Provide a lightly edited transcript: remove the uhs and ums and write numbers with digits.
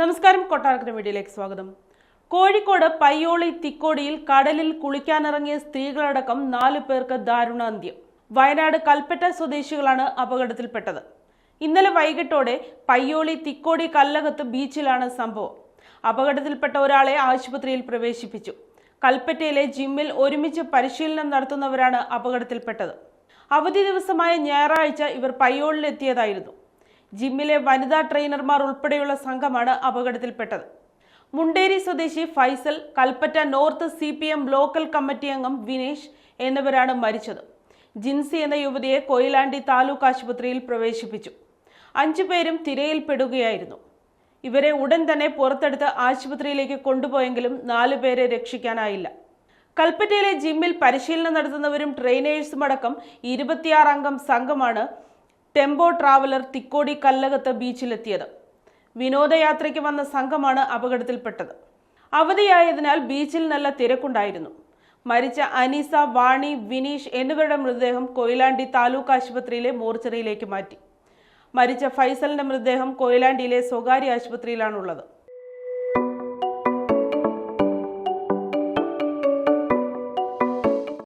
നമസ്കാരം, കൊട്ടാരക്കര മീഡിയയിലേക്ക് സ്വാഗതം. കോഴിക്കോട് പയ്യോളി തിക്കോടിയിൽ കടലിൽ കുളിക്കാനിറങ്ങിയ സ്ത്രീകളടക്കം 4 പേർക്ക് ദാരുണാന്ത്യം. വയനാട് കൽപ്പറ്റ സ്വദേശികളാണ് അപകടത്തിൽപ്പെട്ടത്. ഇന്നലെ വൈകിട്ടോടെ പയ്യോളി തിക്കോടി കല്ലകത്ത് ബീച്ചിലാണ് സംഭവം. അപകടത്തിൽപ്പെട്ട ഒരാളെ ആശുപത്രിയിൽ പ്രവേശിപ്പിച്ചു. കൽപ്പറ്റയിലെ ജിമ്മിൽ ഒരുമിച്ച് പരിശീലനം നടത്തുന്നവരാണ് അപകടത്തിൽപ്പെട്ടത്. അവധി ദിവസമായ ഞായറാഴ്ച ഇവർ പയ്യോളിലെത്തിയതായിരുന്നു. ജിമ്മിലെ വനിതാ ട്രെയിനർമാർ ഉൾപ്പെടെയുള്ള സംഘമാണ് അപകടത്തിൽപ്പെട്ടത്. മുണ്ടേരി സ്വദേശി Faisal, Kalpetta north CPM local committee അംഗം വിനേഷ് എന്നിവരാണ് മരിച്ചത്. ജിൻസി എന്ന യുവതിയെ കൊയിലാണ്ടി താലൂക്ക് ആശുപത്രിയിൽ പ്രവേശിപ്പിച്ചു. 5 പേരും തിരയിൽപ്പെടുകയായിരുന്നു. ഇവരെ ഉടൻ തന്നെ പുറത്തെടുത്ത് ആശുപത്രിയിലേക്ക് കൊണ്ടുപോയെങ്കിലും 4 പേരെ രക്ഷിക്കാനായില്ല. കൽപ്പറ്റയിലെ ജിമ്മിൽ പരിശീലനം നടത്തുന്നവരും ട്രെയിനേഴ്സും അടക്കം 26 അംഗം സംഘമാണ് ടെമ്പോ ട്രാവലർ തിക്കോടി കല്ലകത്ത് ബീച്ചിലെത്തിയത്. വിനോദയാത്രയ്ക്ക് വന്ന സംഘമാണ് അപകടത്തിൽപ്പെട്ടത്. അവധിയായതിനാൽ ബീച്ചിൽ നല്ല തിരക്കുണ്ടായിരുന്നു. മരിച്ച അനീസ, വാണി, വിനീഷ് എന്നിവരുടെ മൃതദേഹം കൊയിലാണ്ടി താലൂക്ക് ആശുപത്രിയിലെ മോർച്ചറിയിലേക്ക് മാറ്റി. മരിച്ച ഫൈസലിന്റെ മൃതദേഹം കൊയിലാണ്ടിയിലെ സ്വകാര്യ ആശുപത്രിയിലാണുള്ളത്.